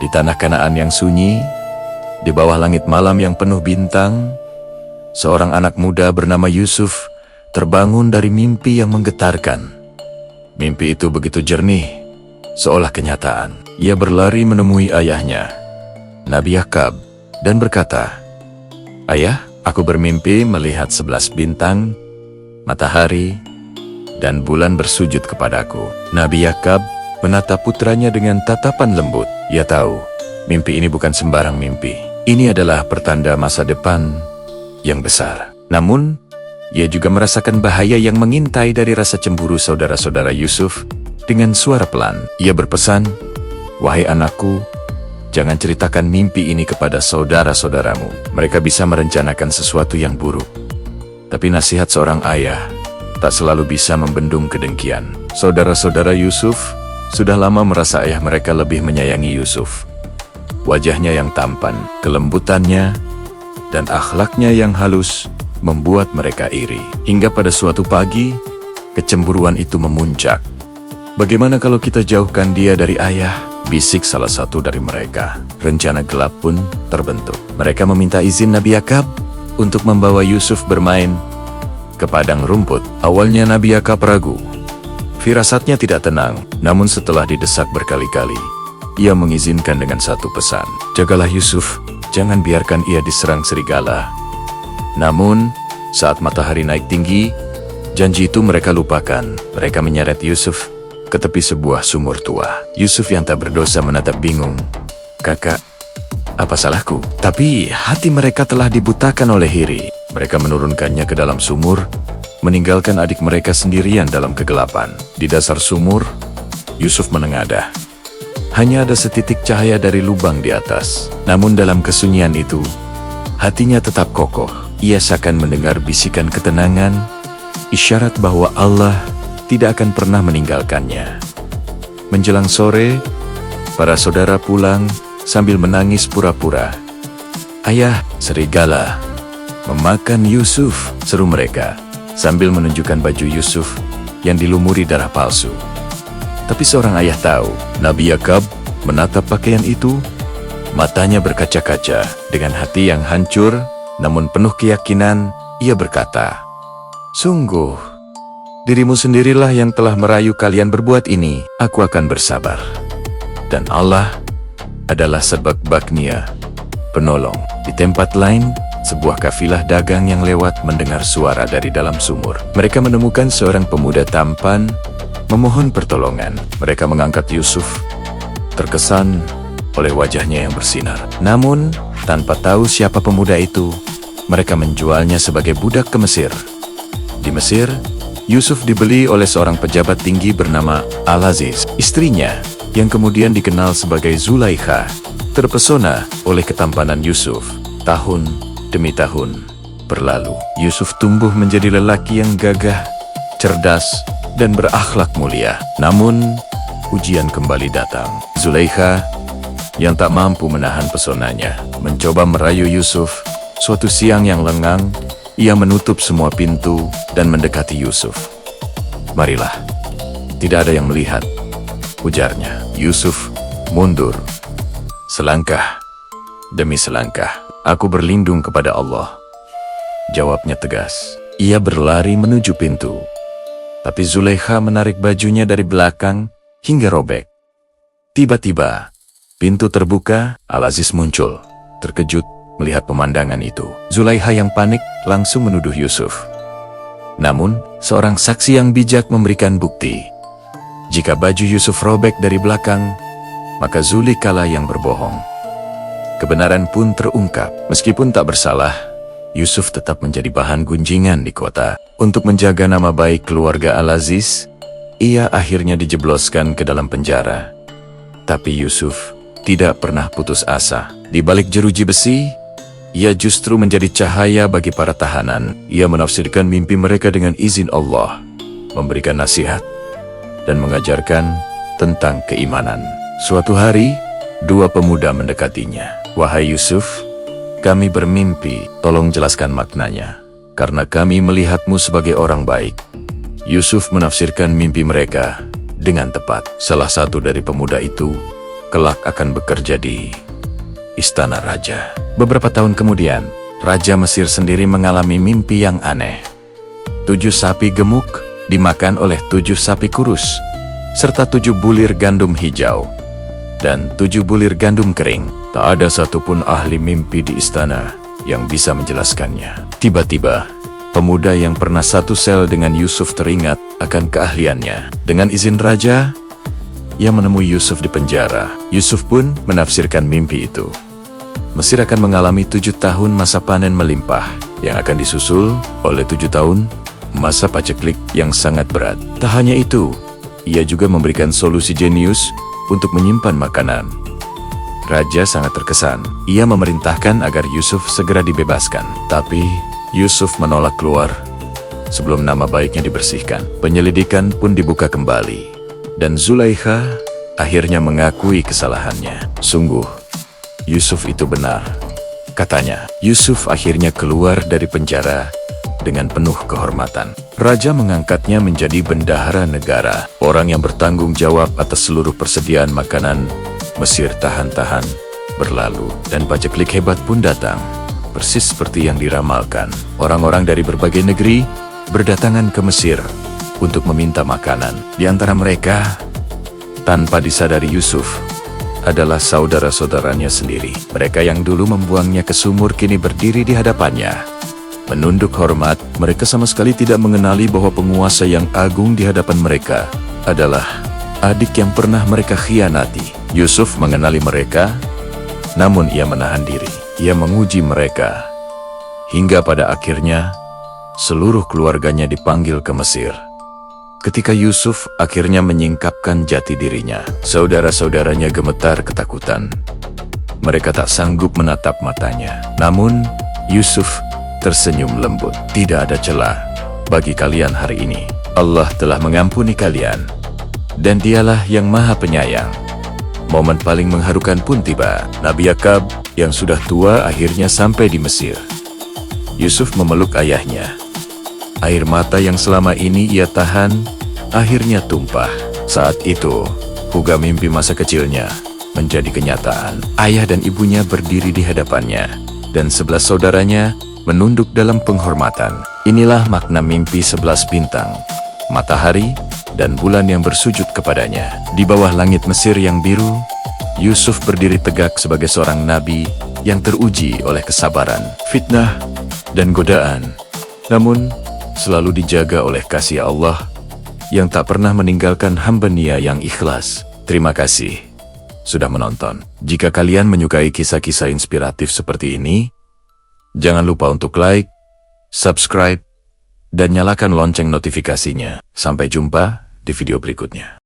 Di tanah Kanaan yang sunyi, di bawah langit malam yang penuh bintang, seorang anak muda bernama Yusuf terbangun dari mimpi yang menggetarkan. Mimpi itu begitu jernih, seolah kenyataan. Ia berlari menemui ayahnya, Nabi Yakub, dan berkata, "Ayah, aku bermimpi melihat 11 bintang, matahari, dan bulan bersujud kepadaku." Nabi Yakub menatap putranya dengan tatapan lembut. Ia tahu, mimpi ini bukan sembarang mimpi. Ini adalah pertanda masa depan yang besar. Namun, ia juga merasakan bahaya yang mengintai dari rasa cemburu saudara-saudara Yusuf. Dengan suara pelan, ia berpesan, "Wahai anakku, jangan ceritakan mimpi ini kepada saudara-saudaramu. Mereka bisa merencanakan sesuatu yang buruk." Tapi nasihat seorang ayah tak selalu bisa membendung kedengkian. Saudara-saudara Yusuf sudah lama merasa ayah mereka lebih menyayangi Yusuf. Wajahnya yang tampan, kelembutannya, dan akhlaknya yang halus membuat mereka iri. Hingga pada suatu pagi, kecemburuan itu memuncak. "Bagaimana kalau kita jauhkan dia dari ayah?" bisik salah satu dari mereka. Rencana gelap pun terbentuk. Mereka meminta izin Nabi Yakub untuk membawa Yusuf bermain ke padang rumput. Awalnya Nabi Yakub ragu. Firasatnya tidak tenang, namun setelah didesak berkali-kali, ia mengizinkan dengan satu pesan, "Jagalah Yusuf, jangan biarkan ia diserang serigala." Namun, saat matahari naik tinggi, janji itu mereka lupakan. Mereka menyeret Yusuf ke tepi sebuah sumur tua. Yusuf yang tak berdosa menatap bingung. "Kakak, apa salahku?" Tapi hati mereka telah dibutakan oleh iri. Mereka menurunkannya ke dalam sumur, meninggalkan adik mereka sendirian dalam kegelapan. Di dasar sumur, Yusuf menengadah. Hanya ada setitik cahaya dari lubang di atas. Namun dalam kesunyian itu, hatinya tetap kokoh. Ia seakan mendengar bisikan ketenangan, isyarat bahwa Allah tidak akan pernah meninggalkannya. Menjelang sore, para saudara pulang sambil menangis pura-pura. "Ayah, serigala memakan Yusuf," seru mereka, sambil menunjukkan baju Yusuf yang dilumuri darah palsu. Tapi seorang ayah tahu, Nabi Yakub menatap pakaian itu, matanya berkaca-kaca. Dengan hati yang hancur, namun penuh keyakinan, ia berkata, "Sungguh, dirimu sendirilah yang telah merayu kalian berbuat ini. Aku akan bersabar. Dan Allah adalah sebab-sebabnya penolong." Di tempat lain, sebuah kafilah dagang yang lewat mendengar suara dari dalam sumur. Mereka menemukan seorang pemuda tampan memohon pertolongan. Mereka mengangkat Yusuf, terkesan oleh wajahnya yang bersinar. Namun, tanpa tahu siapa pemuda itu, mereka menjualnya sebagai budak ke Mesir. Di Mesir, Yusuf dibeli oleh seorang pejabat tinggi bernama Al-Aziz. Istrinya, yang kemudian dikenal sebagai Zulaikha, terpesona oleh ketampanan Yusuf. Tahun demi tahun berlalu. Yusuf tumbuh menjadi lelaki yang gagah, cerdas, dan berakhlak mulia. Namun, ujian kembali datang. Zulaikha, yang tak mampu menahan pesonanya, mencoba merayu Yusuf. Suatu siang yang lengang, ia menutup semua pintu dan mendekati Yusuf. "Marilah, tidak ada yang melihat," ujarnya. Yusuf mundur. "Selangkah demi selangkah, aku berlindung kepada Allah," jawabnya tegas. Ia berlari menuju pintu. Tapi Zulaikha menarik bajunya dari belakang hingga robek. Tiba-tiba, pintu terbuka, Al-Aziz muncul. Terkejut melihat pemandangan itu, Zulaikha yang panik langsung menuduh Yusuf. Namun, seorang saksi yang bijak memberikan bukti. Jika baju Yusuf robek dari belakang, maka Zulaikha yang berbohong. Kebenaran pun terungkap. Meskipun tak bersalah, Yusuf tetap menjadi bahan gunjingan di kota. Untuk menjaga nama baik keluarga Al-Aziz, ia akhirnya dijebloskan ke dalam penjara. Tapi Yusuf tidak pernah putus asa. Di balik jeruji besi, ia justru menjadi cahaya bagi para tahanan. Ia menafsirkan mimpi mereka dengan izin Allah, memberikan nasihat, dan mengajarkan tentang keimanan. Suatu hari, dua pemuda mendekatinya. "Wahai Yusuf, kami bermimpi, tolong jelaskan maknanya, karena kami melihatmu sebagai orang baik." Yusuf menafsirkan mimpi mereka dengan tepat. Salah satu dari pemuda itu kelak akan bekerja di istana raja. Beberapa tahun kemudian, Raja Mesir sendiri mengalami mimpi yang aneh. 7 sapi gemuk dimakan oleh 7 sapi kurus, serta 7 bulir gandum hijau dan 7 bulir gandum kering. Tak ada satupun ahli mimpi di istana yang bisa menjelaskannya. Tiba-tiba, pemuda yang pernah satu sel dengan Yusuf teringat akan keahliannya. Dengan izin raja, ia menemui Yusuf di penjara. Yusuf pun menafsirkan mimpi itu. Mesir akan mengalami 7 tahun masa panen melimpah, yang akan disusul oleh 7 tahun masa paceklik yang sangat berat. Tak hanya itu, ia juga memberikan solusi jenius untuk menyimpan makanan. Raja sangat terkesan. Ia memerintahkan agar Yusuf segera dibebaskan. Tapi, Yusuf menolak keluar sebelum nama baiknya dibersihkan. Penyelidikan pun dibuka kembali. Dan Zulaikha akhirnya mengakui kesalahannya. Sungguh, Yusuf itu benar, katanya. Yusuf akhirnya keluar dari penjara dengan penuh kehormatan. Raja mengangkatnya menjadi bendahara negara, orang yang bertanggung jawab atas seluruh persediaan makanan Mesir. Tahan-tahan berlalu, dan paceklik hebat pun datang. Persis seperti yang diramalkan, orang-orang dari berbagai negeri berdatangan ke Mesir untuk meminta makanan. Di antara mereka, tanpa disadari Yusuf, adalah saudara-saudaranya sendiri. Mereka yang dulu membuangnya ke sumur kini berdiri di hadapannya, menunduk hormat. Mereka sama sekali tidak mengenali bahwa penguasa yang agung di hadapan mereka adalah adik yang pernah mereka khianati. Yusuf mengenali mereka, namun ia menahan diri. Ia menguji mereka, hingga pada akhirnya seluruh keluarganya dipanggil ke Mesir. Ketika Yusuf akhirnya menyingkapkan jati dirinya, saudara-saudaranya gemetar ketakutan. Mereka tak sanggup menatap matanya. Namun, Yusuf tersenyum lembut. Tidak ada celah bagi kalian hari ini. Allah telah mengampuni kalian, dan Dialah yang Maha Penyayang. Momen paling mengharukan pun tiba. Nabi Yakub yang sudah tua akhirnya sampai di Mesir. Yusuf memeluk ayahnya. Air mata yang selama ini ia tahan akhirnya tumpah. Saat itu, juga mimpi masa kecilnya menjadi kenyataan. Ayah dan ibunya berdiri di hadapannya, dan 11 saudaranya menunduk dalam penghormatan. Inilah makna mimpi 11 bintang, matahari, dan bulan yang bersujud kepadanya. Di bawah langit Mesir yang biru, Yusuf berdiri tegak sebagai seorang nabi yang teruji oleh kesabaran, fitnah, dan godaan. Namun, selalu dijaga oleh kasih Allah yang tak pernah meninggalkan hamba-Nya yang ikhlas. Terima kasih sudah menonton. Jika kalian menyukai kisah-kisah inspiratif seperti ini, jangan lupa untuk like, subscribe, dan nyalakan lonceng notifikasinya. Sampai jumpa di video berikutnya.